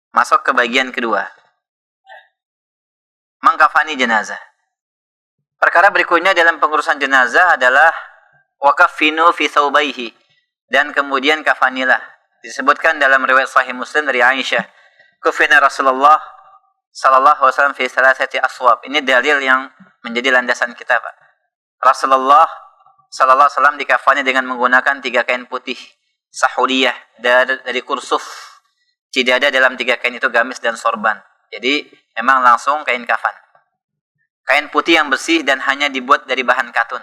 Masuk ke bagian kedua. Mengkafani jenazah. Perkara berikutnya dalam pengurusan jenazah adalah wakafinu fi thawbaihi, dan kemudian kafanilah. Disebutkan dalam riwayat Sahih Muslim dari Aisyah, kufina Rasulullah sallallahu alaihi wasallam fi thalathati aswab. Ini dalil yang menjadi landasan kita, Pak. Rasulullah sallallahu alaihi wasallam dikafani dengan menggunakan 3 kain putih sahuliyah dari kursuf. Tidak ada dalam 3 kain itu gamis dan sorban. Jadi memang langsung kain kafan. Kain putih yang bersih dan hanya dibuat dari bahan katun.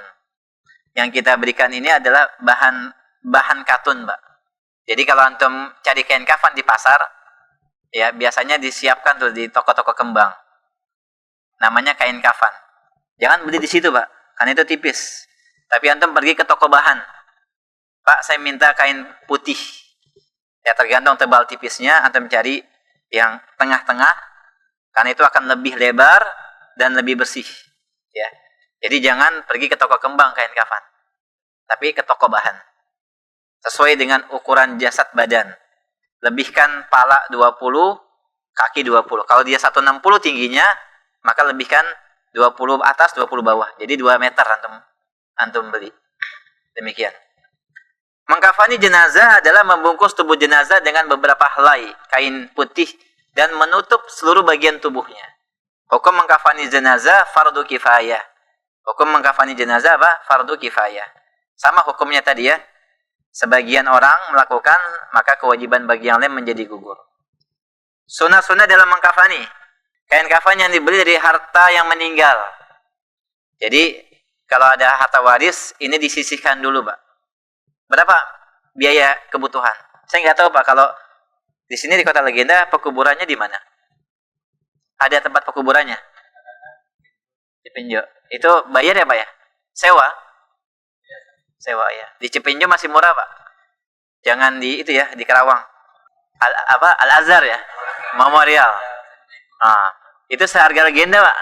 Yang kita berikan ini adalah bahan katun, Mbak. Jadi kalau antum cari kain kafan di pasar, ya biasanya disiapkan tuh di toko-toko kembang. Namanya kain kafan. Jangan beli di situ, Pak, karena itu tipis. Tapi antum pergi ke toko bahan. Pak, saya minta kain putih. Ya tergantung tebal tipisnya, antum cari yang tengah-tengah, karena itu akan lebih lebar dan lebih bersih. Ya. Jadi jangan pergi ke toko kembang kain kafan, tapi ke toko bahan. Sesuai dengan ukuran jasad badan. Lebihkan pala 20, kaki 20. Kalau dia 160 tingginya, maka lebihkan 20 atas, 20 bawah. Jadi 2 meter antum beli. Demikian. Mengkafani jenazah adalah membungkus tubuh jenazah dengan beberapa helai kain putih dan menutup seluruh bagian tubuhnya. Hukum mengkafani jenazah fardu kifayah. Hukum mengkafani jenazah apa? Fardu kifayah. Sama hukumnya tadi ya. Sebagian orang melakukan, maka kewajiban bagi yang lain menjadi gugur. Sunnah-sunnah dalam mengkafani. Kain kafan yang dibeli dari harta yang meninggal. Jadi, kalau ada harta waris, ini disisihkan dulu, Pak. Berapa biaya kebutuhan? Saya nggak tahu, Pak, kalau di sini di Kota Legenda, pekuburannya di mana? Ada tempat pekuburannya? Di Pinjo. Itu bayar ya, Pak ya? Sewa? Sewa ya. Di Cipinjo masih murah, Pak. Jangan di itu ya, di Karawang. Al-Azhar ya. Memorial. Nah, itu seharga legenda, Pak.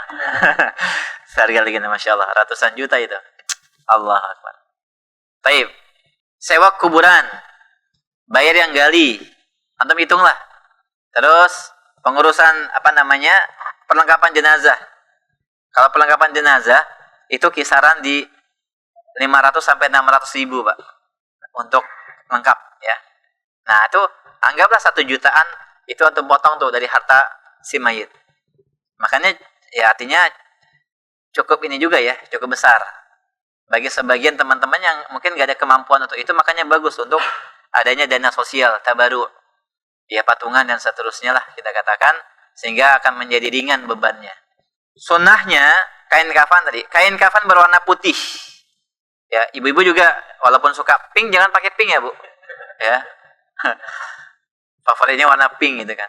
Seharga legenda, Masya Allah. Ratusan juta itu. Allah Akbar. Taib. Sewa kuburan. Bayar yang gali. Antum hitunglah. Terus pengurusan perlengkapan jenazah. Kalau perlengkapan jenazah itu kisaran di 500 sampai 600 ribu, Pak, untuk lengkap ya. Nah itu anggaplah 1 jutaan itu untuk potong tuh dari harta si mayit. Makanya ya artinya cukup ini juga ya, cukup besar. Bagi sebagian teman-teman yang mungkin gak ada kemampuan untuk itu, makanya bagus untuk adanya dana sosial, tabaru, ya patungan dan seterusnya lah kita katakan, sehingga akan menjadi ringan bebannya. Sunnahnya kain kafan tadi, kain kafan berwarna putih. Ya, ibu-ibu juga walaupun suka pink jangan pakai pink ya, Bu. Ya. Favoritnya warna pink gitu kan.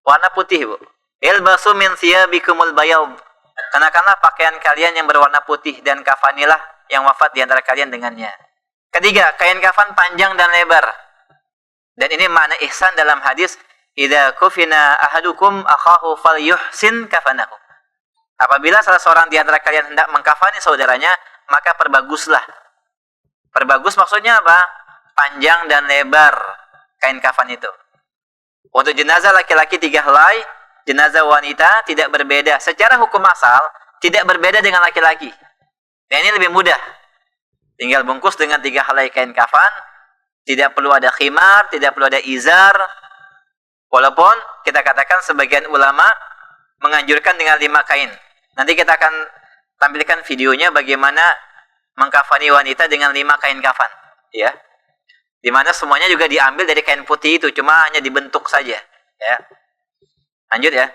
Warna putih, Bu. Ilbasu min thiyabikumul bayad. Kenakanlah pakaian kalian yang berwarna putih dan kafanilah yang wafat di antara kalian dengannya. Ketiga, kain kafan panjang dan lebar. Dan ini makna ihsan dalam hadis, idza kufina ahadukum akhahu falyuhsin kafanahu. Apabila salah seorang di antara kalian hendak mengkafani saudaranya, maka perbaguslah. Perbagus maksudnya apa? Panjang dan lebar kain kafan itu. Untuk jenazah laki-laki 3 helai, jenazah wanita tidak berbeda. Secara hukum asal, tidak berbeda dengan laki-laki. Dan ini lebih mudah. Tinggal bungkus dengan 3 helai kain kafan. Tidak perlu ada khimar, tidak perlu ada izar. Walaupun kita katakan sebagian ulama menganjurkan dengan 5 kain. Nanti kita akan tampilkan videonya bagaimana mengkafani wanita dengan 5 kain kafan, ya. Dimana semuanya juga diambil dari kain putih itu, cuma hanya dibentuk saja, ya. Lanjut ya.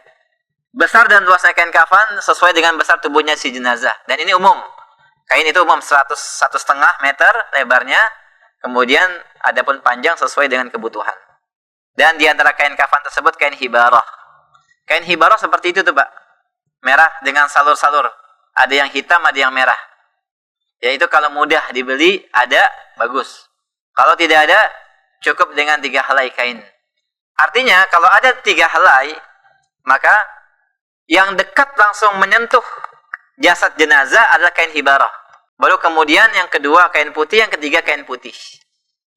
Besar dan luasnya kain kafan sesuai dengan besar tubuhnya si jenazah. Dan ini umum. Kain itu umum 1,5 meter lebarnya, kemudian adapun panjang sesuai dengan kebutuhan. Dan di antara kain kafan tersebut kain hibarah. Kain hibarah seperti itu tuh, Pak. Merah dengan salur-salur. Ada yang hitam, ada yang merah. Yaitu kalau mudah dibeli, ada, bagus. Kalau tidak ada, cukup dengan 3 helai kain. Artinya, kalau ada 3 helai, maka yang dekat langsung menyentuh jasad jenazah adalah kain hibarah. Baru kemudian yang kedua kain putih, yang ketiga kain putih.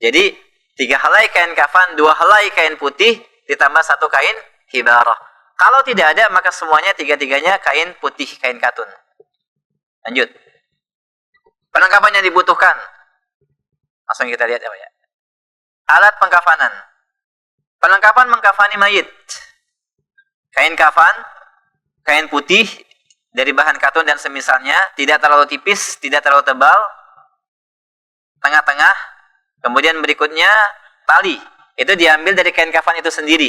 Jadi, 3 helai kain kafan, 2 helai kain putih, ditambah 1 kain hibarah. Kalau tidak ada, maka semuanya tiga-tiganya kain putih, kain katun. Lanjut. Perlengkapan yang dibutuhkan. Langsung kita lihat apa ya. Alat pengkafanan. Perlengkapan mengkafani mayit. Kain kafan, kain putih dari bahan katun dan semisalnya, tidak terlalu tipis, tidak terlalu tebal, tengah-tengah. Kemudian berikutnya tali. Itu diambil dari kain kafan itu sendiri.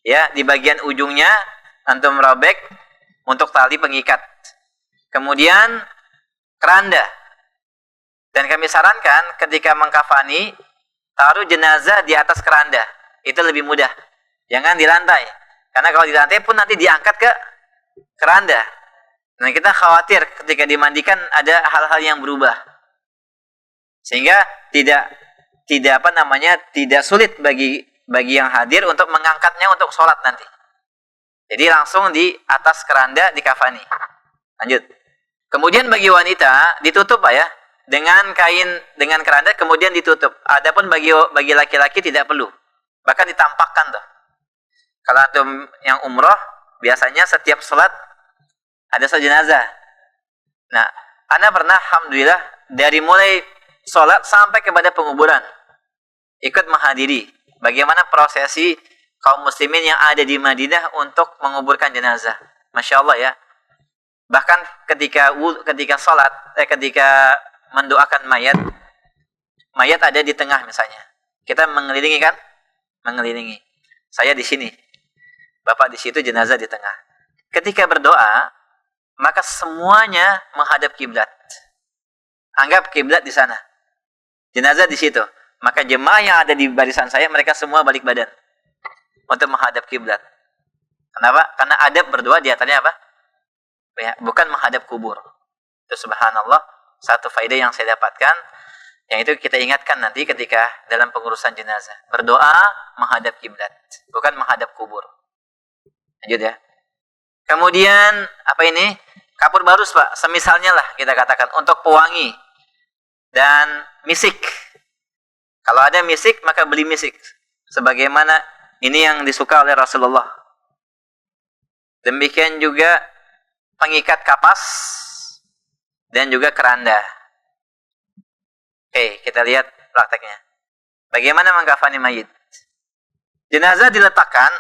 Ya, di bagian ujungnya antum robek untuk tali pengikat. Kemudian keranda. Dan kami sarankan ketika mengkafani, taruh jenazah di atas keranda. Itu lebih mudah. Jangan di lantai. Karena kalau di lantai pun nanti diangkat ke keranda. Nah, kita khawatir ketika dimandikan ada hal-hal yang berubah. Sehingga tidak sulit bagi yang hadir untuk mengangkatnya untuk sholat nanti. Jadi langsung di atas keranda dikafani. Lanjut. Kemudian bagi wanita ditutup ya dengan kain, dengan keranda, kemudian ditutup. Adapun bagi laki-laki tidak perlu. Bahkan ditampakkan tuh. Kalau antum yang umroh, biasanya setiap sholat ada jenazah. Nah, ana pernah alhamdulillah dari mulai sholat sampai kepada penguburan ikut menghadiri bagaimana prosesi kaum muslimin yang ada di Madinah untuk menguburkan jenazah. Masya Allah ya. Bahkan ketika sholat, ketika mendoakan mayat ada di tengah misalnya. Kita mengelilingi kan? Mengelilingi. Saya di sini, bapak di situ, jenazah di tengah. Ketika berdoa, maka semuanya menghadap kiblat. Anggap kiblat di sana, jenazah di situ. Maka jemaah yang ada di barisan saya, mereka semua balik badan untuk menghadap kiblat. Kenapa? Karena adab berdoa di antaranya apa? Ya, bukan menghadap kubur. Itu subhanallah, satu faedah yang saya dapatkan, yang itu kita ingatkan nanti ketika dalam pengurusan jenazah. Berdoa menghadap kiblat, bukan menghadap kubur. Lanjut ya. Kemudian apa ini? Kapur barus Pak, semisalnya lah kita katakan untuk pewangi dan misik. Kalau ada misik maka beli misik. Sebagaimana ini yang disuka oleh Rasulullah. Demikian juga pengikat kapas dan juga keranda. Oke, kita lihat prakteknya. Bagaimana mengkafani mayit? Jenazah diletakkan.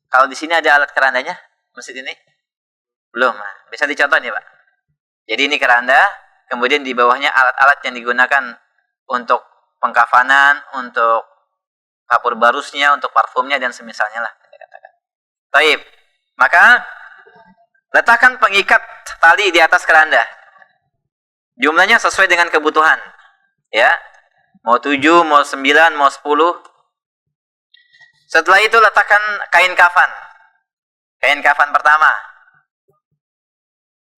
Kalau di sini ada alat kerandanya, masjid ini belum. Bisa dicontoh nih Pak. Jadi ini keranda, kemudian di bawahnya alat-alat yang digunakan untuk pengkafanan, untuk kapur barusnya, untuk parfumnya dan semisalnya lah. Baik, maka letakkan pengikat tali di atas keranda. Jumlahnya sesuai dengan kebutuhan. Ya, mau 7, mau 9, mau 10. Setelah itu letakkan kain kafan. Kain kafan pertama.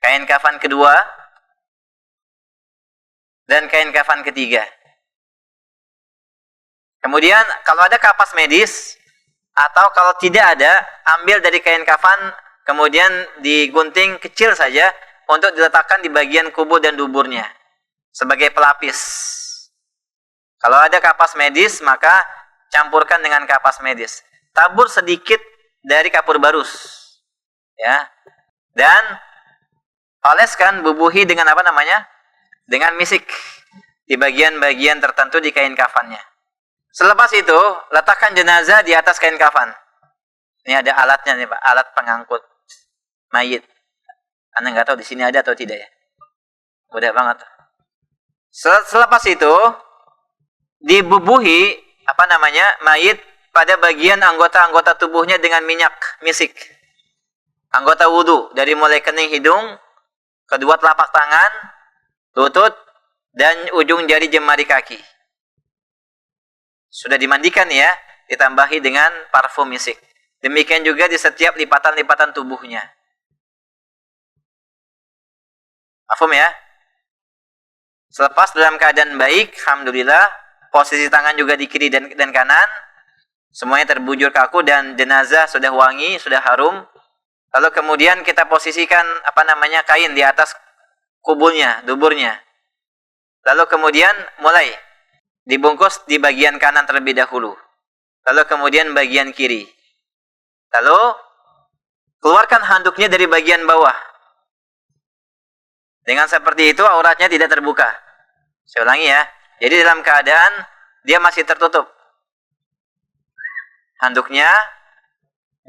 Kain kafan kedua. Dan kain kafan ketiga. Kemudian kalau ada kapas medis, atau kalau tidak ada, ambil dari kain kafan, kemudian digunting kecil saja untuk diletakkan di bagian kubur dan duburnya sebagai pelapis. Kalau ada kapas medis, maka campurkan dengan kapas medis. Tabur sedikit dari kapur barus. Ya. Dan oleskan, bubuhi dengan apa namanya? Dengan misik di bagian-bagian tertentu di kain kafannya. Selepas itu, letakkan jenazah di atas kain kafan. Ini ada alatnya nih Pak, alat pengangkut mayit. Anda nggak tahu di sini ada atau tidak ya? Mudah banget. Selepas itu, dibubuhi mayit pada bagian anggota-anggota tubuhnya dengan minyak misik. Anggota wudu dari mulai kening hidung, kedua telapak tangan, lutut, dan ujung jari jemari kaki. Sudah dimandikan ya, ditambahi dengan parfum misik. Demikian juga di setiap lipatan-lipatan tubuhnya. Parfum ya. Selepas dalam keadaan baik, alhamdulillah, posisi tangan juga di kiri dan kanan, semuanya terbujur kaku dan jenazah sudah wangi, sudah harum. Lalu kemudian kita posisikan kain di atas kuburnya, duburnya. Lalu kemudian mulai dibungkus di bagian kanan terlebih dahulu. Lalu kemudian bagian kiri. Lalu keluarkan handuknya dari bagian bawah. Dengan seperti itu auratnya tidak terbuka. Saya ulangi ya. Jadi dalam keadaan dia masih tertutup. Handuknya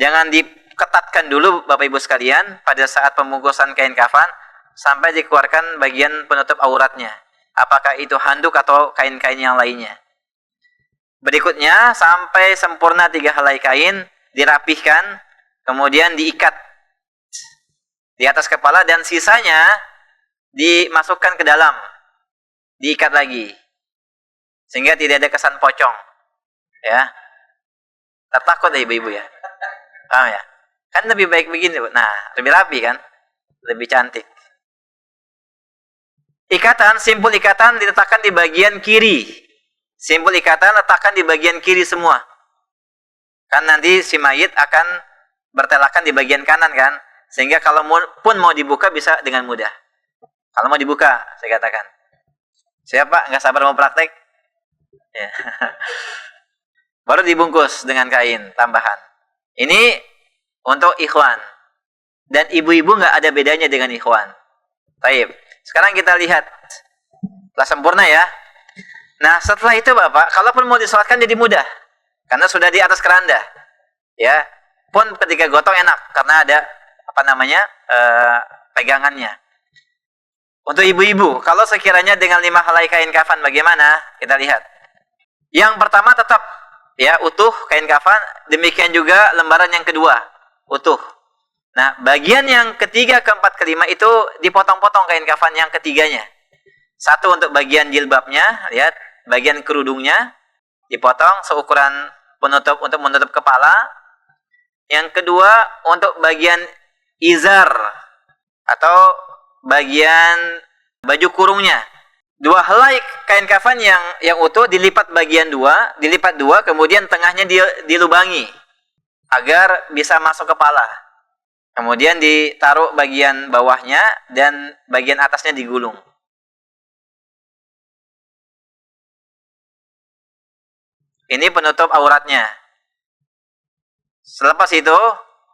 jangan diketatkan dulu Bapak Ibu sekalian pada saat pembungkusan kain kafan sampai dikeluarkan bagian penutup auratnya. Apakah itu handuk atau kain-kain yang lainnya. Berikutnya sampai sempurna 3 helai kain dirapihkan, kemudian diikat di atas kepala dan sisanya dimasukkan ke dalam, diikat lagi sehingga tidak ada kesan pocong, ya. Tertakut ya ibu-ibu ya, paham ya? Kan lebih baik begini, nah lebih rapi kan, lebih cantik. Ikatan, simpul ikatan diletakkan di bagian kiri. Simpul ikatan letakkan di bagian kiri semua. Kan nanti si mayit akan bertelakan di bagian kanan kan, sehingga kalau pun mau dibuka bisa dengan mudah. Kalau mau dibuka, saya katakan. Siapa nggak sabar mau praktek? Ya. Baru dibungkus dengan kain tambahan. Ini untuk ikhwan. Dan ibu-ibu nggak ada bedanya dengan ikhwan. Taib. Sekarang kita lihat. Telah sempurna ya. Nah setelah itu Bapak, kalaupun mau disolatkan jadi mudah. Karena sudah di atas keranda. Ya. Pun ketika gotong enak. Karena ada pegangannya. Untuk ibu-ibu, kalau sekiranya dengan 5 helai kain kafan bagaimana? Kita lihat. Yang pertama tetap ya utuh kain kafan, demikian juga lembaran yang kedua utuh. Nah, bagian yang ketiga, keempat, kelima itu dipotong-potong kain kafan yang ketiganya. Satu untuk bagian jilbabnya, lihat, bagian kerudungnya dipotong seukuran penutup untuk menutup kepala. Yang kedua untuk bagian izar atau bagian baju kurungnya. 2 helai kain kafan yang utuh dilipat bagian 2, dilipat 2, kemudian tengahnya dilubangi agar bisa masuk kepala. Kemudian ditaruh bagian bawahnya dan bagian atasnya digulung. Ini penutup auratnya. Selepas itu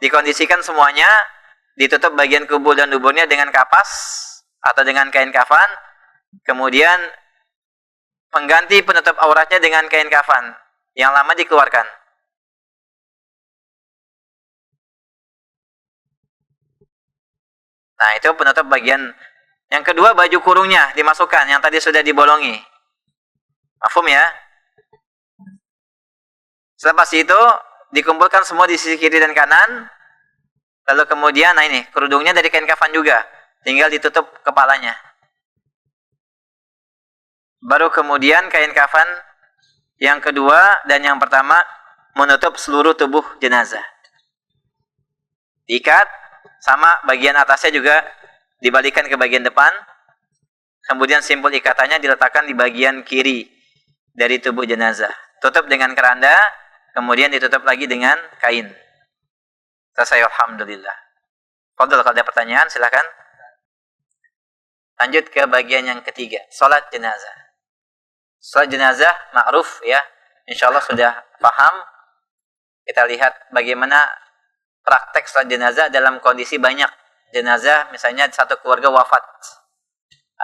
dikondisikan semuanya, ditutup bagian kubul dan duburnya dengan kapas atau dengan kain kafan. Kemudian pengganti penutup auratnya dengan kain kafan yang lama dikeluarkan. Nah itu penutup bagian. Yang kedua baju kurungnya dimasukkan yang tadi sudah dibolongi. Mafhum ya? Selepas itu dikumpulkan semua di sisi kiri dan kanan. Lalu kemudian nah ini kerudungnya dari kain kafan juga, tinggal ditutup kepalanya. Baru kemudian kain kafan yang kedua dan yang pertama menutup seluruh tubuh jenazah. Diikat, sama bagian atasnya juga dibalikan ke bagian depan. Kemudian simpul ikatannya diletakkan di bagian kiri dari tubuh jenazah. Tutup dengan keranda, kemudian ditutup lagi dengan kain. Selesai, alhamdulillah. Fadhil, kalau ada pertanyaan silakan. Lanjut ke bagian yang ketiga, salat jenazah. Salat jenazah ma'ruf ya. Insyaallah sudah paham. Kita lihat bagaimana praktek salat jenazah dalam kondisi banyak jenazah, misalnya satu keluarga wafat.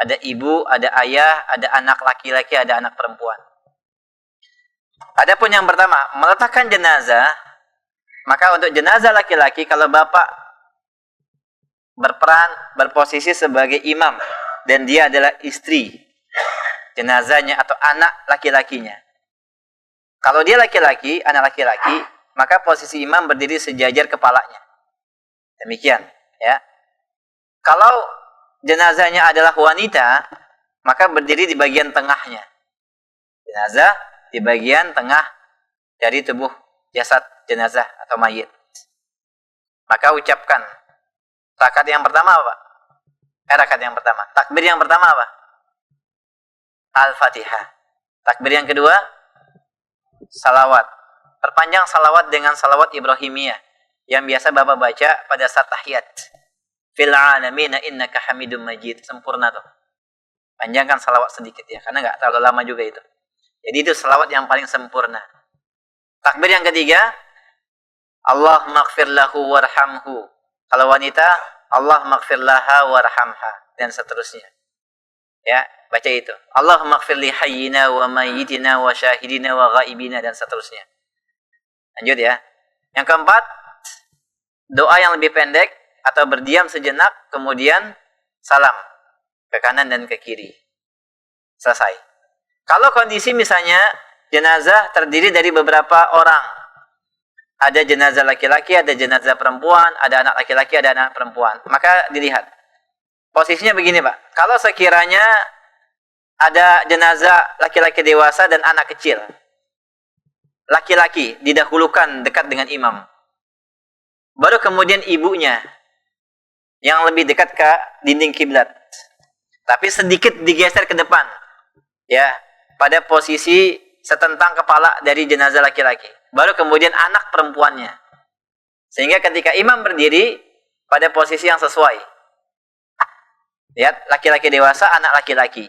Ada ibu, ada ayah, ada anak laki-laki, ada anak perempuan. Adapun yang pertama, meletakkan jenazah, maka untuk jenazah laki-laki kalau bapak berperan, berposisi sebagai imam dan dia adalah istri jenazahnya atau anak laki-lakinya. Kalau dia laki-laki, anak laki-laki, maka posisi imam berdiri sejajar kepalanya. Demikian, ya. Kalau jenazahnya adalah wanita, maka berdiri di bagian tengahnya. Jenazah di bagian tengah dari tubuh jasad jenazah atau mayit. Maka ucapkan rakaat yang pertama apa? Rakaat yang pertama. Takbir yang pertama apa? Al-Fatihah. Takbir yang kedua salawat. Perpanjang salawat dengan salawat Ibrahimiyah yang biasa Bapak baca pada saat tahiyat. Fil alamin innaka Hamidum Majid. Sempurna tuh. Panjangkan salawat sedikit ya, karena enggak terlalu lama juga itu. Jadi itu salawat yang paling sempurna. Takbir yang ketiga Allah maghfir lahu warhamhu. Kalau wanita, Allah maghfir laha warhamha, dan seterusnya. Ya, baca itu. Allah maghfir li hayyina wa mayyitina wa syahidina wa ghaibina, dan seterusnya. Lanjut ya. Yang keempat, doa yang lebih pendek atau berdiam sejenak, kemudian salam ke kanan dan ke kiri. Selesai. Kalau kondisi misalnya jenazah terdiri dari beberapa orang, ada jenazah laki-laki, ada jenazah perempuan, ada anak laki-laki, ada anak perempuan, maka dilihat posisinya begini, Pak. Kalau sekiranya ada jenazah laki-laki dewasa dan anak kecil, laki-laki didahulukan dekat dengan imam, baru kemudian ibunya yang lebih dekat ke dinding kiblat, tapi sedikit digeser ke depan, ya, pada posisi setentang kepala dari jenazah laki-laki. Baru kemudian anak perempuannya. Sehingga ketika imam berdiri pada posisi yang sesuai. Lihat, laki-laki dewasa, anak laki-laki.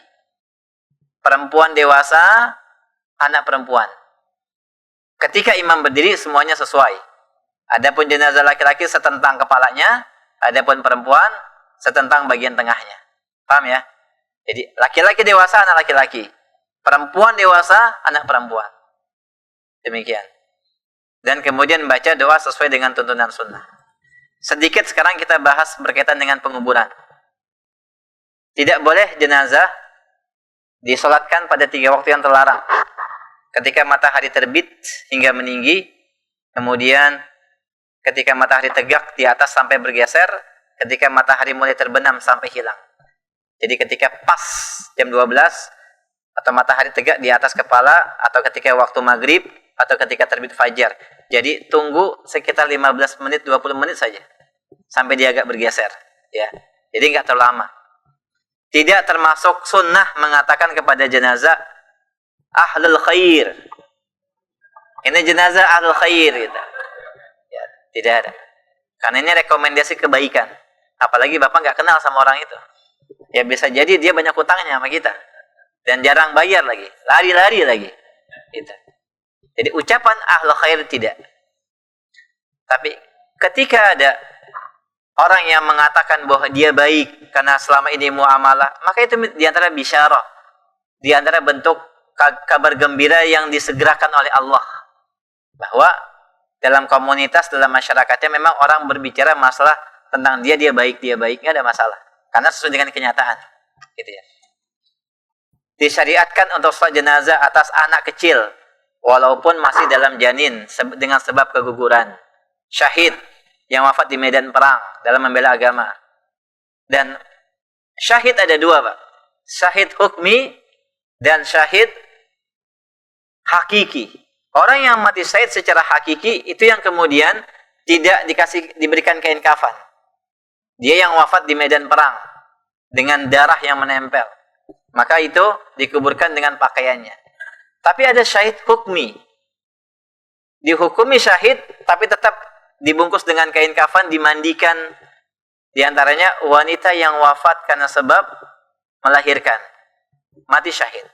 Perempuan dewasa, anak perempuan. Ketika imam berdiri semuanya sesuai. Adapun jenazah laki-laki setentang kepalanya, adapun perempuan setentang bagian tengahnya. Paham ya? Jadi laki-laki dewasa, anak laki-laki. Perempuan dewasa, anak perempuan. Demikian. Dan kemudian baca doa sesuai dengan tuntunan sunnah. Sedikit sekarang kita bahas berkaitan dengan penguburan. Tidak boleh jenazah disolatkan pada 3 waktu yang terlarang. Ketika matahari terbit hingga meninggi, kemudian ketika matahari tegak di atas sampai bergeser, ketika matahari mulai terbenam sampai hilang. Jadi ketika pas jam 12 atau matahari tegak di atas kepala, atau ketika waktu maghrib, atau ketika terbit fajar. Jadi tunggu sekitar 15 menit, 20 menit saja sampai dia agak bergeser, ya. Jadi enggak terlalu lama. Tidak termasuk sunnah mengatakan kepada jenazah ahlul khair. Ini jenazah ahlul khair gitu. Ya, tidak ada. Karena ini rekomendasi kebaikan. Apalagi Bapak enggak kenal sama orang itu. Ya bisa jadi dia banyak hutangnya sama kita. Dan jarang bayar lagi, lari-lari lagi. Gitu. Jadi ucapan ahlul khair tidak. Tapi ketika ada orang yang mengatakan bahwa dia baik karena selama ini muamalah, maka itu diantara bisyarah, diantara bentuk kabar gembira yang disegerakan oleh Allah. Bahwa dalam komunitas, dalam masyarakatnya memang orang berbicara masalah tentang dia baik, nggak ada masalah. Karena sesuai dengan kenyataan. Gitu ya. Disyariatkan untuk sholat jenazah atas anak kecil, walaupun masih dalam janin dengan sebab keguguran. Syahid yang wafat di medan perang dalam membela agama. Dan syahid ada 2, Pak. Syahid hukmi dan syahid hakiki. Orang yang mati syahid secara hakiki itu yang kemudian tidak diberikan kain kafan. Dia yang wafat di medan perang dengan darah yang menempel. Maka itu dikuburkan dengan pakaiannya. Tapi ada syahid hukmi. Dihukumi syahid, tapi tetap dibungkus dengan kain kafan, dimandikan. Di antaranya wanita yang wafat karena sebab melahirkan. Mati syahid.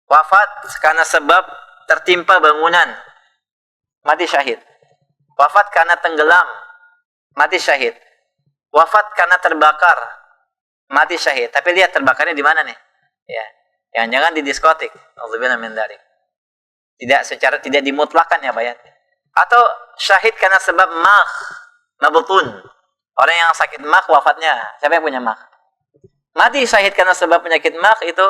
Wafat karena sebab tertimpa bangunan. Mati syahid. Wafat karena tenggelam. Mati syahid. Wafat karena terbakar. Mati syahid. Tapi lihat terbakarnya di mana nih? Ya. Jangan-jangan di diskotik. Auzubillahi min dzalik. Tidak dimutlakan ya, Pak ya. Atau syahid karena sebab mabtun. Orang yang sakit wafatnya. Siapa yang punya mati syahid karena sebab penyakit itu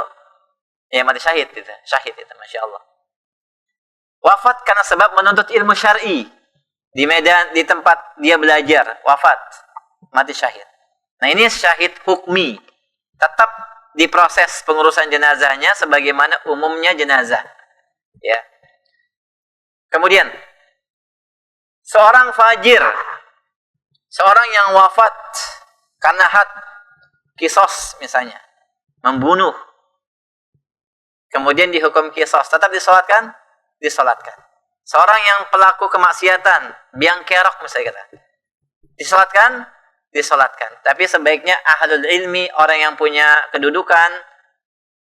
ya mati syahid itu. Syahid itu, Masya Allah. Wafat karena sebab menuntut ilmu syar'i. Di medan, di tempat dia belajar, wafat. Mati syahid. Nah, ini syahid hukmi. Tetap diproses pengurusan jenazahnya sebagaimana umumnya jenazah. Ya. Kemudian seorang fajir, seorang yang wafat karena kisos misalnya, membunuh. Kemudian dihukum kisos, tetap disolatkan? Disolatkan. Seorang yang pelaku kemaksiatan, biang kerok misalnya kata. Disolatkan? Disolatkan. Tapi sebaiknya ahlul ilmi, orang yang punya kedudukan,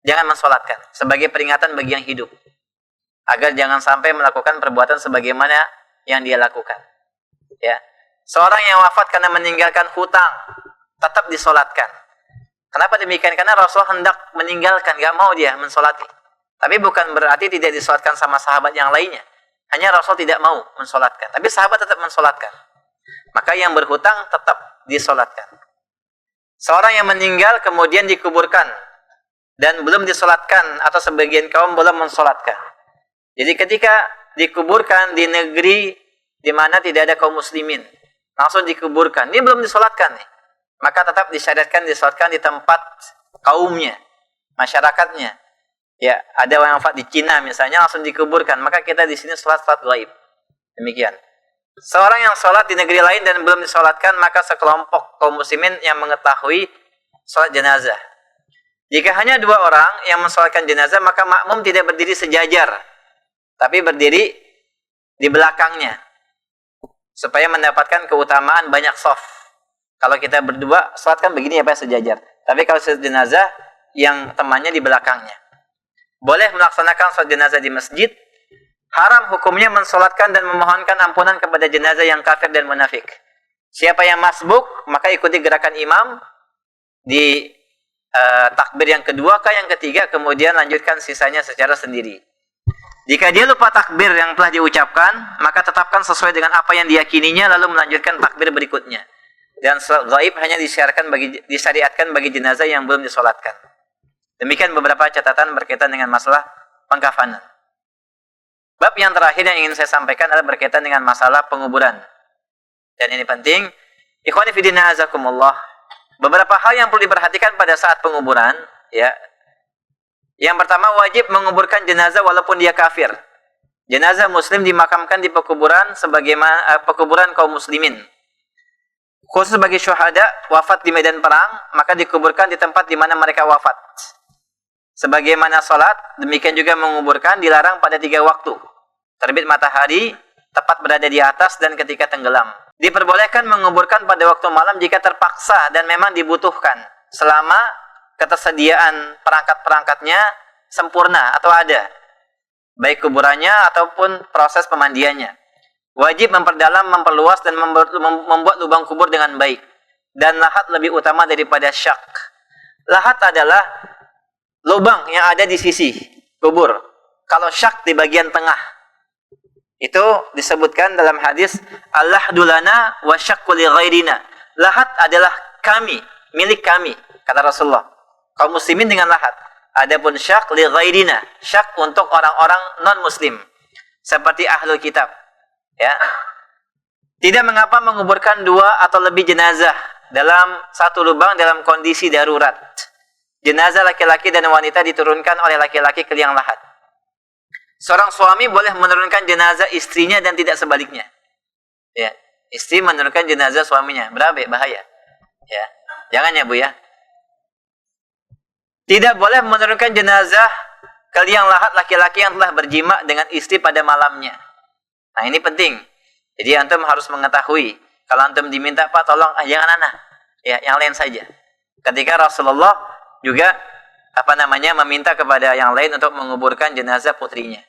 jangan mensolatkan. Sebagai peringatan bagi yang hidup. Agar jangan sampai melakukan perbuatan sebagaimana yang dia lakukan. Ya. Seorang yang wafat karena meninggalkan hutang tetap disolatkan. Kenapa demikian? Karena Rasul hendak meninggalkan, gak mau dia mensolati. Tapi bukan berarti tidak disolatkan sama sahabat yang lainnya. Hanya Rasul tidak mau mensolatkan. Tapi sahabat tetap mensolatkan. Maka yang berhutang tetap disolatkan. Seorang yang meninggal kemudian dikuburkan dan belum disolatkan atau sebagian kaum belum mensolatkan. Jadi ketika dikuburkan di negeri di mana tidak ada kaum muslimin, langsung dikuburkan. Ini belum disolatkan nih. Maka tetap disyariatkan disolatkan di tempat kaumnya, masyarakatnya. Ya, ada yang wafat di Cina misalnya langsung dikuburkan. Maka kita di sini salat gaib. Demikian. Seorang yang salat di negeri lain dan belum disolatkan, maka sekelompok kaum muslimin yang mengetahui salat jenazah. Jika hanya 2 orang yang mensolatkan jenazah, maka makmum tidak berdiri sejajar, tapi berdiri di belakangnya, supaya mendapatkan keutamaan banyak shaf. Kalau kita berdua, sholat kan begini ya Pak, sejajar. Tapi kalau sholat jenazah, yang temannya di belakangnya. Boleh melaksanakan sholat jenazah di masjid. Haram hukumnya mensolatkan dan memohonkan ampunan kepada jenazah yang kafir dan munafik. Siapa yang masbuk, maka ikuti gerakan imam di takbir yang kedua kah yang ketiga, kemudian lanjutkan sisanya secara sendiri. Jika dia lupa takbir yang telah diucapkan, maka tetapkan sesuai dengan apa yang diyakininya, lalu melanjutkan takbir berikutnya. Dan salat gaib hanya disyariatkan bagi jenazah yang belum disolatkan. Demikian beberapa catatan berkaitan dengan masalah pengkafanan. Bab yang terakhir yang ingin saya sampaikan adalah berkaitan dengan masalah penguburan. Dan ini penting. Ikhwani fillah azakumullah. Beberapa hal yang perlu diperhatikan pada saat penguburan, ya. Yang pertama, wajib menguburkan jenazah walaupun dia kafir. Jenazah muslim dimakamkan di pekuburan sebagaimana pekuburan kaum muslimin. Khusus bagi syuhada wafat di medan perang, maka dikuburkan di tempat di mana mereka wafat. Sebagaimana salat, demikian juga menguburkan dilarang pada 3 waktu. Terbit matahari, tepat berada di atas, dan ketika tenggelam. Diperbolehkan menguburkan pada waktu malam jika terpaksa dan memang dibutuhkan, selama ketersediaan perangkat-perangkatnya sempurna atau ada, baik kuburannya ataupun proses pemandiannya. Wajib memperdalam, memperluas, dan membuat lubang kubur dengan baik. Dan lahat lebih utama daripada syak. Lahat adalah lubang yang ada di sisi kubur. Kalau syak di bagian tengah. Itu disebutkan dalam hadis, Al-lahdu lana wa syakku li ghairina. Lahat adalah kami, milik kami, kata Rasulullah. Kaum muslimin dengan lahat. Adapun syak li ghairina. Syak untuk orang-orang non-muslim. Seperti ahlul kitab. Ya, tidak mengapa menguburkan 2 atau lebih jenazah dalam satu lubang dalam kondisi darurat. Jenazah laki-laki dan wanita diturunkan oleh laki-laki ke liang lahat. Seorang suami boleh menurunkan jenazah istrinya dan tidak sebaliknya. Ya, istri menurunkan jenazah suaminya, bahaya. Ya, jangan ya Bu ya. Tidak boleh menurunkan jenazah ke liang lahat laki-laki yang telah berjima dengan istri pada malamnya. Nah, ini penting. Jadi antum harus mengetahui. Kalau antum diminta, Pak, tolong jangan anak. Ya, yang lain saja. Ketika Rasulullah juga meminta kepada yang lain untuk menguburkan jenazah putrinya.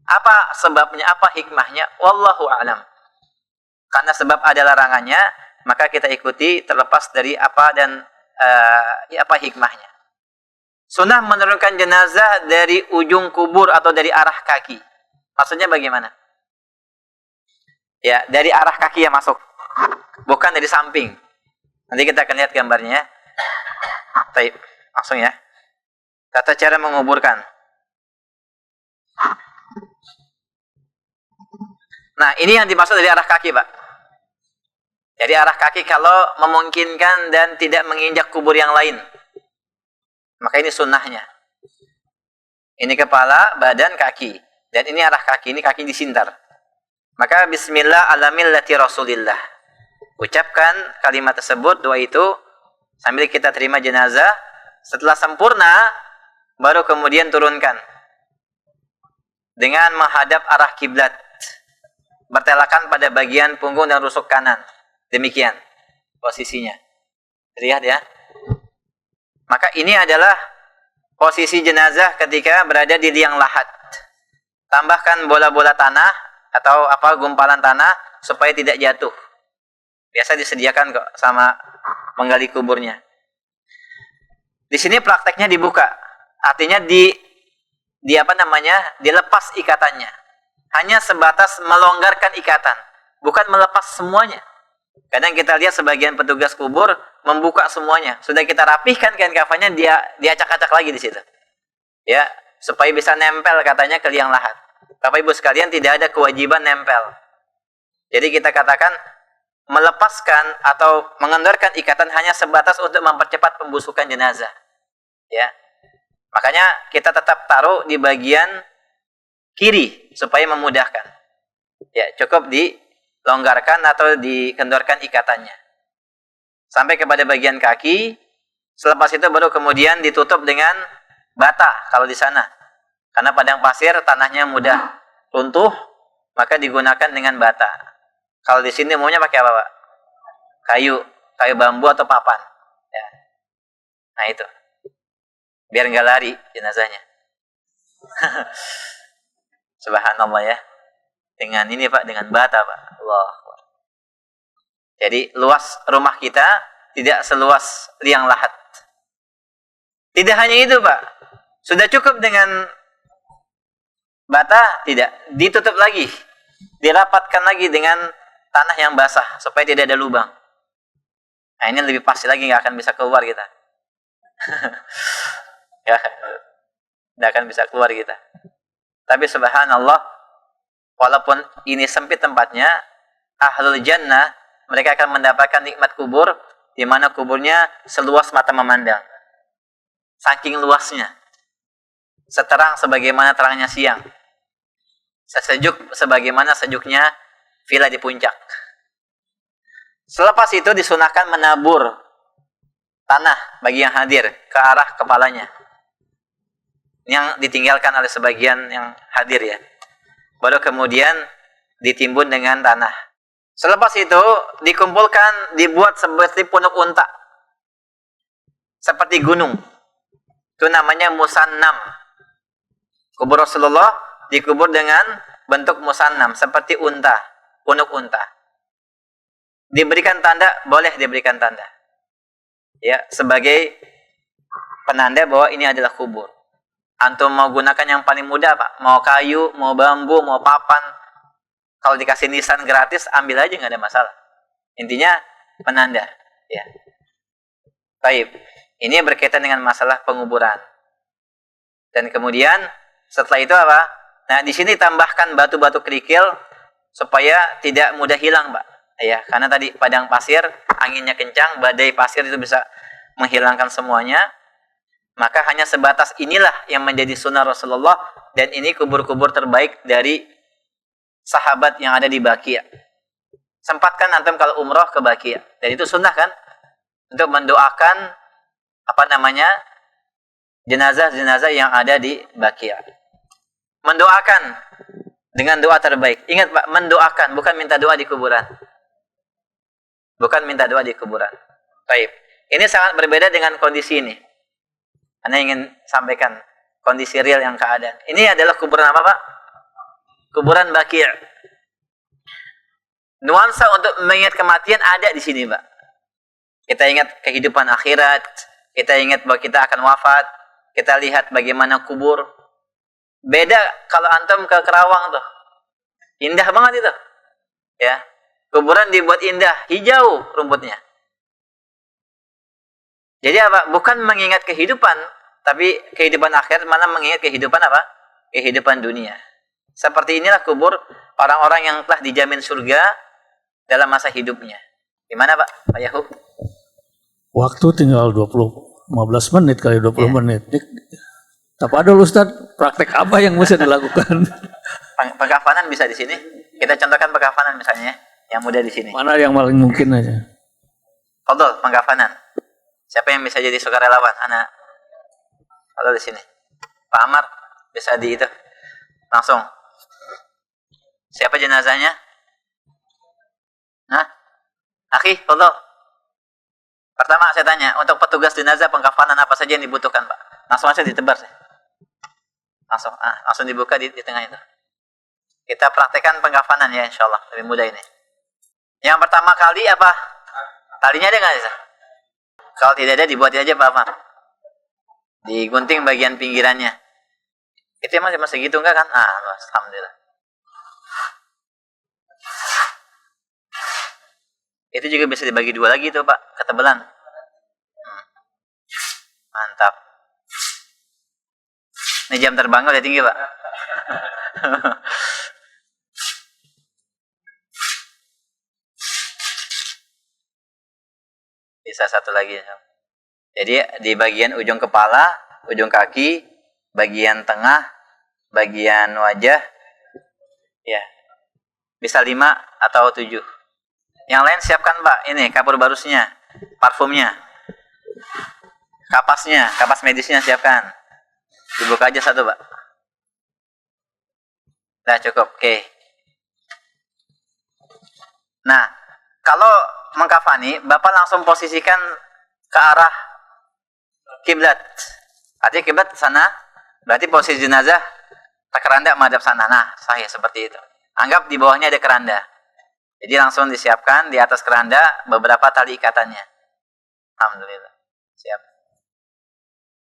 Apa sebabnya? Apa hikmahnya? Wallahu a'lam. Karena sebab ada larangannya, maka kita ikuti terlepas dari apa dan apa hikmahnya. Sunnah menurunkan jenazah dari ujung kubur atau dari arah kaki. Maksudnya bagaimana? Ya, dari arah kaki yang masuk. Bukan dari samping. Nanti kita akan lihat gambarnya. Baik, langsung ya. Tata cara menguburkan. Nah, ini yang dimaksud dari arah kaki, Pak. Jadi arah kaki kalau memungkinkan dan tidak menginjak kubur yang lain. Maka ini sunnahnya. Ini kepala, badan, kaki. Dan ini arah kaki, ini kaki disintar. Maka bismillah ala millati Rasulillah. Ucapkan kalimat tersebut, doa itu sambil kita terima jenazah. Setelah sempurna, baru kemudian turunkan dengan menghadap arah kiblat, bertelakan pada bagian punggung dan rusuk kanan. Demikian posisinya. Lihat ya. Maka ini adalah posisi jenazah ketika berada di liang lahat. Tambahkan bola-bola tanah atau gumpalan tanah supaya tidak jatuh. Biasa disediakan kok sama menggali kuburnya. Di sini prakteknya dibuka. Artinya dilepas ikatannya. Hanya sebatas melonggarkan ikatan, bukan melepas semuanya. Kadang kita lihat sebagian petugas kubur membuka semuanya. Sudah kita rapihkan kain kafannya, dia acak-acak lagi di situ. Ya, supaya bisa nempel katanya ke liang lahat. Bapak Ibu sekalian, tidak ada kewajiban nempel. Jadi kita katakan melepaskan atau mengendorkan ikatan hanya sebatas untuk mempercepat pembusukan jenazah. Ya. Makanya kita tetap taruh di bagian kiri supaya memudahkan. Ya, cukup dilonggarkan atau dikendorkan ikatannya. Sampai kepada bagian kaki. Selepas itu baru kemudian ditutup dengan bata kalau di sana. Karena padang pasir tanahnya mudah runtuh, maka digunakan dengan bata. Kalau di sini maunya pakai apa, Pak? Kayu bambu atau papan. Ya. Nah itu. Biar nggak lari jenazahnya. Subhanallah ya. Dengan ini Pak, dengan bata Pak. Allah. Jadi luas rumah kita tidak seluas liang lahat. Tidak hanya itu Pak. Sudah cukup dengan bata? Tidak. Ditutup lagi. Dirapatkan lagi dengan tanah yang basah supaya tidak ada lubang. Nah ini lebih pasti lagi, nggak akan bisa keluar kita. Ya, nggak akan bisa keluar kita. Tapi subhanallah, walaupun ini sempit tempatnya, ahlul jannah mereka akan mendapatkan nikmat kubur, di mana kuburnya seluas mata memandang. Saking luasnya, seterang sebagaimana terangnya siang, sesejuk sebagaimana sejuknya villa di puncak. Selepas itu disunahkan menabur tanah bagi yang hadir ke arah kepalanya, yang ditinggalkan oleh sebagian yang hadir ya. Baru kemudian ditimbun dengan tanah. Selepas itu dikumpulkan, dibuat seperti punuk unta, seperti gunung. Itu namanya musannam. Kubur Rasulullah dikubur dengan bentuk musannam, seperti unta, punuk unta. Diberikan tanda, boleh diberikan tanda. Ya, sebagai penanda bahwa ini adalah kubur. Antum mau gunakan yang paling mudah Pak, mau kayu, mau bambu, mau papan. Kalau dikasih nisan gratis, ambil aja, nggak ada masalah. Intinya penanda. Ya. Baik. Ini berkaitan dengan masalah penguburan. Dan kemudian setelah itu apa? Nah di sini tambahkan batu-batu kerikil supaya tidak mudah hilang, Pak. Ya, karena tadi padang pasir, anginnya kencang, badai pasir itu bisa menghilangkan semuanya. Maka hanya sebatas inilah yang menjadi sunnah Rasulullah, dan ini kubur-kubur terbaik dari sahabat yang ada di Baqi'. Sempatkan antum kalau umroh ke Baqi'. Dan itu sunnah kan? Untuk mendoakan jenazah-jenazah yang ada di Baqi'. Mendoakan dengan doa terbaik. Ingat Pak, mendoakan, bukan minta doa di kuburan. Bukan minta doa di kuburan. Baik. Ini sangat berbeda dengan kondisi ini. Anda ingin sampaikan kondisi real yang keadaan. Ini adalah kuburan apa Pak? Kuburan Baqi'. Nuansa untuk mengingat kematian ada di sini Pak. Kita ingat kehidupan akhirat. Kita ingat bahwa kita akan wafat. Kita lihat bagaimana kubur. Beda kalau antum ke Kerawang tuh. Indah banget itu. Ya. Kuburan dibuat indah, hijau rumputnya. Jadi apa? Bukan mengingat kehidupan, tapi kehidupan akhirat, malah mengingat kehidupan apa? Kehidupan dunia. Seperti inilah kubur orang-orang yang telah dijamin surga dalam masa hidupnya. Gimana Pak? Pak Yahub? Waktu tinggal 15 menit kali 20 Ya. menit. Tapi ada Ustaz, praktek apa yang bisa dilakukan? Pengkafanan bisa di sini. Kita contohkan pengkafanan misalnya, yang mudah di sini. Mana yang paling mungkin aja? Fadol, pengkafanan. Siapa yang bisa jadi sukarelawan? Anak. Kalau di sini. Pak Amar bisa di itu. Langsung. Siapa jenazahnya? Hah? Akhi, fadol. Pertama saya tanya, untuk petugas jenazah pengkafanan apa saja yang dibutuhkan, Pak? Langsung aja ditebar. Langsung dibuka di tengah itu. Kita praktekkan pengkafanan ya, insyaallah lebih mudah ini. Yang pertama kali apa? Talinya ada nggak? Kalau tidak ada dibuat aja apa? Digunting bagian pinggirannya. Itu masih segitu enggak kan? Alhamdulillah. Itu juga bisa dibagi dua lagi tuh Pak, ketebalan. Mantap. Ini jam terbang udah tinggi Pak. Bisa satu lagi. Jadi di bagian ujung kepala, ujung kaki, bagian tengah, bagian wajah, ya bisa 5 atau 7. Yang lain siapkan Pak, ini kapur barusnya, parfumnya, kapas medisnya siapkan. Dibuka aja satu Pak. Nah cukup, oke. Nah, kalau mengkafani, Bapak langsung posisikan ke arah kiblat. Artinya kiblat sana, berarti posisi jenazah keranda menghadap sana. Nah, sahih seperti itu. Anggap di bawahnya ada keranda. Jadi langsung disiapkan di atas keranda beberapa tali ikatannya. Alhamdulillah. Siap.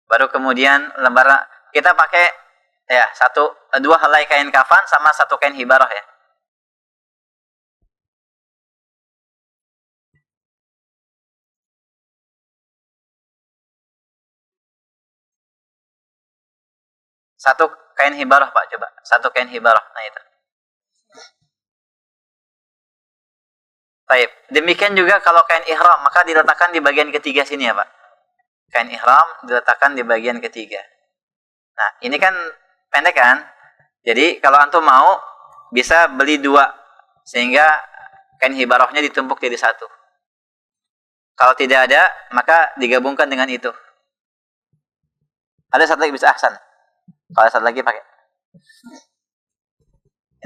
Baru kemudian lembar kita pakai ya 2 helai kain kafan sama 1 kain hibarah ya. Satu kain hibarah Pak, coba. 1 kain hibarah. Nah itu. Baik. Demikian juga kalau kain ihram, maka diletakkan di bagian ketiga sini ya Pak. Kain ihram diletakkan di bagian ketiga. Nah, ini kan pendek kan? Jadi kalau antum mau bisa beli 2 sehingga kain hibarahnya ditumpuk jadi 1. Kalau tidak ada, maka digabungkan dengan itu. Ada 1 lagi bisa ahsan. Kalau 1 lagi pakai.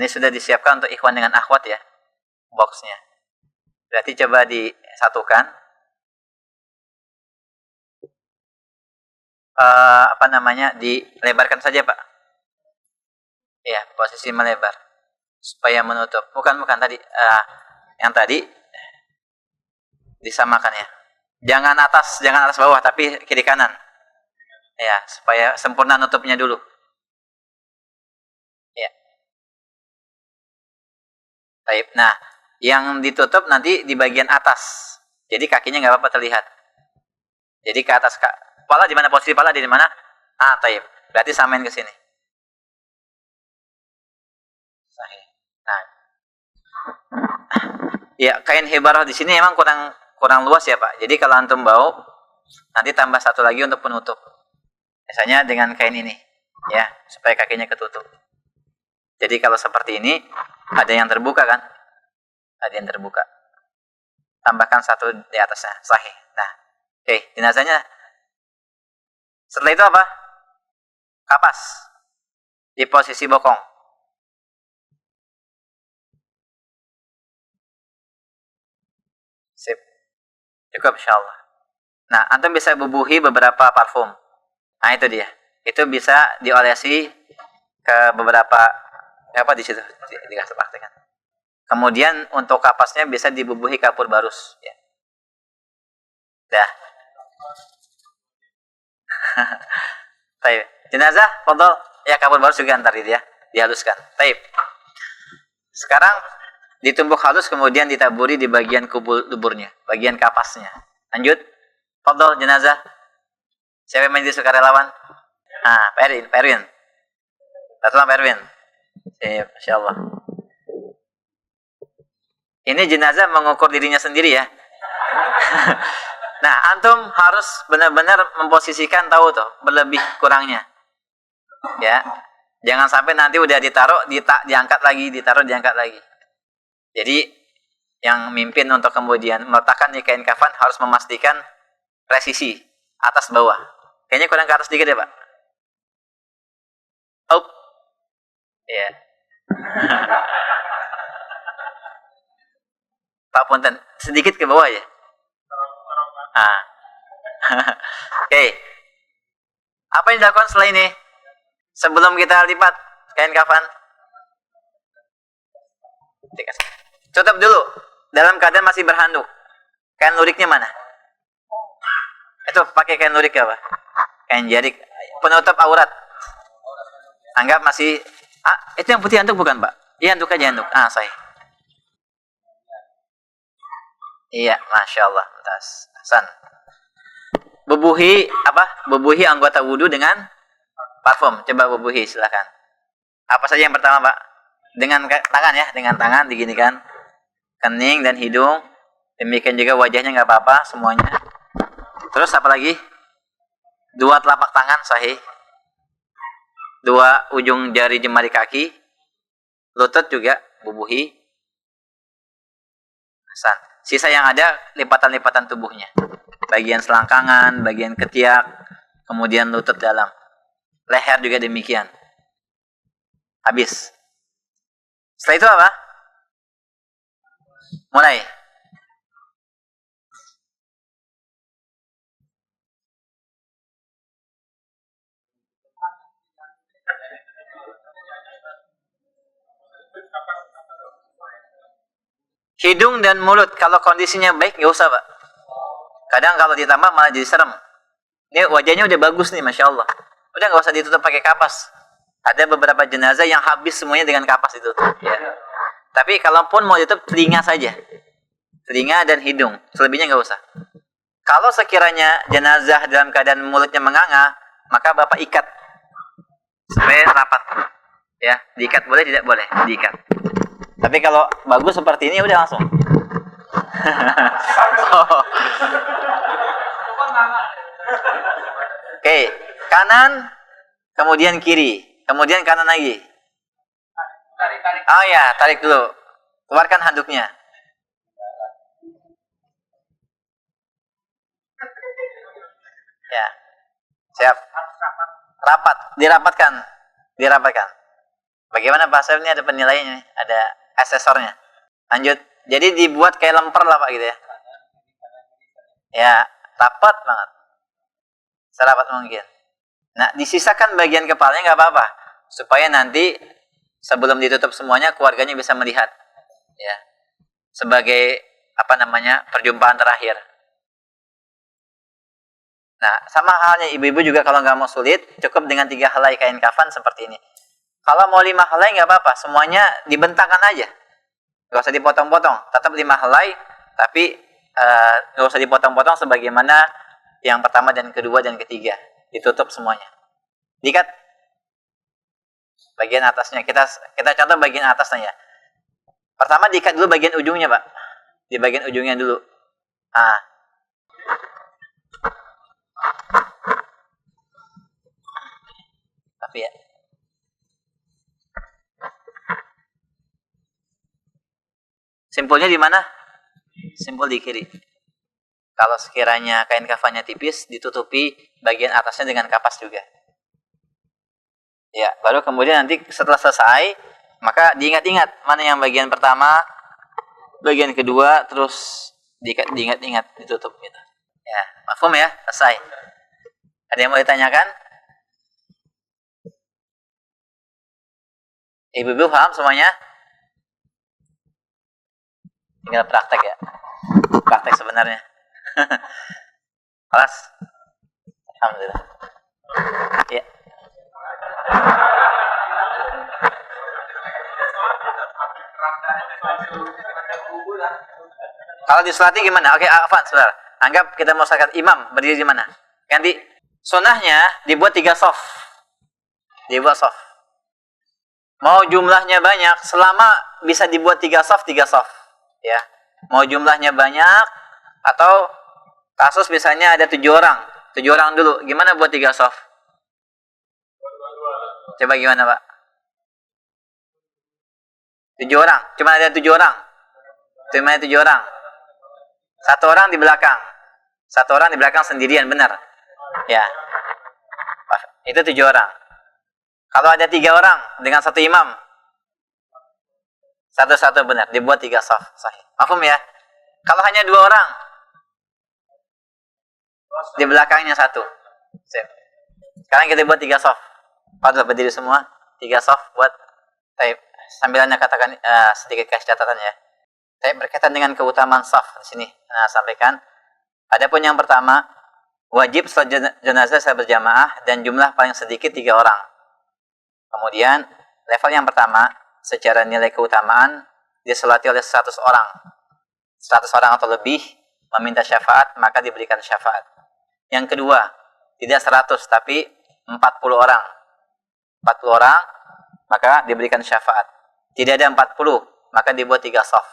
Ini sudah disiapkan untuk ikhwan dengan akhwat ya, boxnya. Berarti coba disatukan. Dilebarkan saja Pak. Ya, posisi melebar supaya menutup. Bukan tadi. Yang tadi disamakan ya. Jangan atas bawah, tapi kiri kanan. Ya, supaya sempurna nutupnya dulu. Ya. Baik. Nah, yang ditutup nanti di bagian atas. Jadi kakinya nggak apa-apa terlihat. Jadi ke atas kepala di mana posisi kepala di mana? Taib. Berarti samain ke sini. Sahih. Nah. Ya, kain hibarah di sini emang kurang luas ya, Pak. Jadi kalau antum bau nanti tambah 1 lagi untuk penutup. Misalnya dengan kain ini, ya, supaya kakinya ketutup. Jadi kalau seperti ini ada yang terbuka kan? Ada yang terbuka. Tambahkan 1 di atasnya, sahih. Nah, oke, jenazahnya. Setelah itu apa? Kapas di posisi bokong. Sip. Cukup insyaallah. Nah, antum bisa bubuhi beberapa parfum. Nah, itu dia. Itu bisa diolesi ke beberapa di situ dikasih praktekan. Kemudian untuk kapasnya bisa dibubuhi kapur barus ya. Dah. Baik. Jenazah, fadhol. Ya, kapur barus juga antar itu ya, dihaluskan. Baik. Sekarang ditumbuk halus kemudian ditaburi di bagian kubul duburnya, bagian kapasnya. Lanjut. Fadhol jenazah. Siapa yang menjadi sukarelawan? Perwin. Datang Perwin. Insyaallah. Ini jenazah mengukur dirinya sendiri ya. Nah, antum harus benar-benar memposisikan tahu tuh berlebih kurangnya. Ya. Jangan sampai nanti udah ditaruh, diangkat lagi, ditaruh, diangkat lagi. Jadi yang mimpin untuk kemudian meletakkan di kain kafan harus memastikan presisi atas bawah. Kayaknya kurang ke atas dikit ya, Pak. Ya. Pak Punten, sedikit ke bawah ya. Oke. Apa yang dilakukan setelah ini? Sebelum kita lipat kain kafan, Tutup dulu. Dalam keadaan masih berhanduk. Kain luriknya mana? Itu pakai kain lurik apa? Kain jarik. Penutup aurat. Anggap masih. Itu yang putih handuk bukan, Pak? Iya, handuk aja handuk. Sahih. Iya, masya Allah. Hasan. Bubuhi apa? Bubuhi anggota wudhu dengan parfum. Coba bubuhi, silakan. Apa saja yang pertama, Pak? Dengan tangan ya, dengan tangan diginikan. Kening dan hidung. Demikian juga wajahnya nggak apa-apa semuanya. Terus apa lagi? 2 telapak tangan sahih. 2 ujung jari jemari kaki. Lutut juga bubuhi. Hasan. Sisa yang ada lipatan-lipatan tubuhnya. Bagian selangkangan, bagian ketiak, kemudian lutut dalam. Leher juga demikian. Habis. Setelah itu apa? Mulai. Hidung dan mulut kalau kondisinya baik nggak usah, Pak. Kadang kalau ditambah malah jadi serem. Ini wajahnya udah bagus nih, masya Allah. Udah nggak usah ditutup pakai kapas. Ada beberapa jenazah yang habis semuanya dengan kapas ditutup. Ya. Tapi kalaupun mau ditutup telinga saja, telinga dan hidung, selebihnya nggak usah. Kalau sekiranya jenazah dalam keadaan mulutnya menganga, maka Bapak ikat supaya rapat. Ya, diikat boleh tidak boleh, diikat. Tapi kalau bagus seperti ini udah langsung. Oke, kanan, kemudian kiri, kemudian kanan lagi. Oh ya, tarik dulu. Keluarkan handuknya. Ya, siap. Rapat, dirapatkan. Bagaimana Pak Asep ini ada penilaiannya, ada asesornya. Lanjut. Jadi dibuat kayak lemper lah Pak gitu ya. Ya, rapat banget. Serapat mungkin. Nah, disisakan bagian kepalanya nggak apa-apa, supaya nanti sebelum ditutup semuanya keluarganya bisa melihat. Ya. Sebagai perjumpaan terakhir. Nah, sama halnya ibu-ibu juga kalau nggak mau sulit, cukup dengan 3 helai kain kafan seperti ini. Kalau mau 5 helai nggak apa-apa, semuanya dibentangkan aja. Nggak usah dipotong-potong, tetap 5 helai, tapi nggak usah dipotong-potong sebagaimana yang pertama dan kedua dan ketiga. Ditutup semuanya. Diikat bagian atasnya. Kita contoh bagian atasnya ya. Pertama diikat dulu bagian ujungnya, Pak. Di bagian ujungnya dulu. Tapi ya. Simpulnya di mana? Simpul di kiri. Kalau sekiranya kain kafannya tipis, ditutupi bagian atasnya dengan kapas juga. Ya, baru kemudian nanti setelah selesai, maka diingat-ingat mana yang bagian pertama, bagian kedua, terus diingat-ingat, ditutup gitu. Ya, mafhum ya, selesai. Ada yang mau ditanyakan? Ibu-ibu paham semuanya? Tinggal praktek ya. Praktek sebenarnya. Kelas. Alhamdulillah. Ya. Kalau disolati gimana? Oke, Afan, sebentar. Anggap kita mau salat imam, berdiri di mana? Ganti. Sunnahnya dibuat 3 soft. Dibuat soft. Mau jumlahnya banyak, selama bisa dibuat 3 soft, 3 soft. Ya, mau jumlahnya banyak atau kasus misalnya ada 7 orang dulu, gimana buat 3 soft? Coba gimana Pak? 7 orang, cuma ada 7 orang, cuma ada 7 orang, 1 orang di belakang sendirian, benar? Ya, itu 7 orang. Kalau ada 3 orang dengan 1 imam, satu-satu benar, dibuat 3 saf sahih. Mafhum ya? Kalau hanya 2 orang, di belakangnya 1. Sekarang kita buat 3 saf. Padahal berdiri semua, 3 saf buat. Baik, sambil Anda katakan sedikit kasih catatan ya. Saya berkaitan dengan keutamaan saf di sini. Nah, sampaikan. Adapun yang pertama, wajib salat jenazah secara berjamaah dan jumlah paling sedikit 3 orang. Kemudian level yang pertama, secara nilai keutamaan disolati oleh 100 orang. 100 orang atau lebih meminta syafaat, maka diberikan syafaat. Yang kedua, tidak 100 tapi 40 orang. 40 orang maka diberikan syafaat. Tidak ada 40, maka dibuat 3 shaf.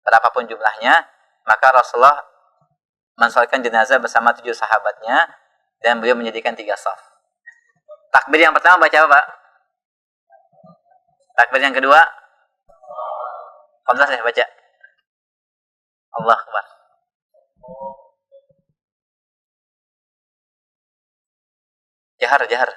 Berapapun jumlahnya, maka Rasulullah mensolatkan jenazah bersama 7 sahabatnya dan beliau menjadikan 3 shaf. Takbir yang pertama baca apa, Pak? Takbir yang kedua, saya baca. Allah Akbar. Jahar.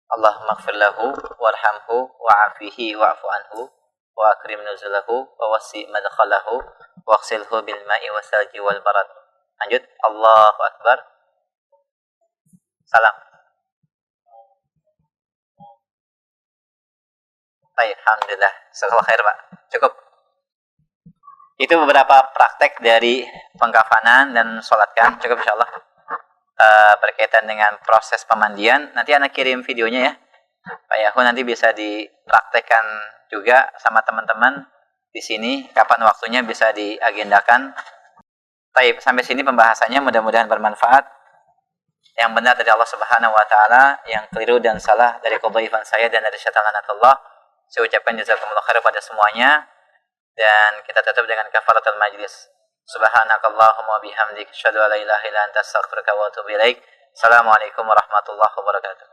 Allahumma ighfir lahu warhamhu wa'afihi wa'fu anhu wa akrim nuzulahu wa wasi' madkhalahu waghsilhu bil ma'i wasalji wal barad. Lanjut. Allahu Akbar. Salam. Baik, alhamdulillah. Jazakallahu khair, Pak. Cukup. Itu beberapa praktek dari pengkafanan dan sholatkan. Cukup insyaallah. Berkaitan dengan proses pemandian, nanti Anda kirim videonya ya Pak Yahu, nanti bisa dipraktekkan juga sama teman-teman di sini, kapan waktunya bisa diagendakan. Baik, sampai sini pembahasannya, mudah-mudahan bermanfaat. Yang benar dari Allah Subhanahu wa taala, yang keliru dan salah dari kebaikan saya dan dari syaitan laknatullah. Saya ucapkan jazakumullah khair pada semuanya, dan kita tutup dengan kafaratul majlis. Subhanakallahumma bihamdik, asyhadu an la ilaha illa anta, astaghfiruka wa atubu ilaik. Assalamualaikum warahmatullahi wabarakatuh.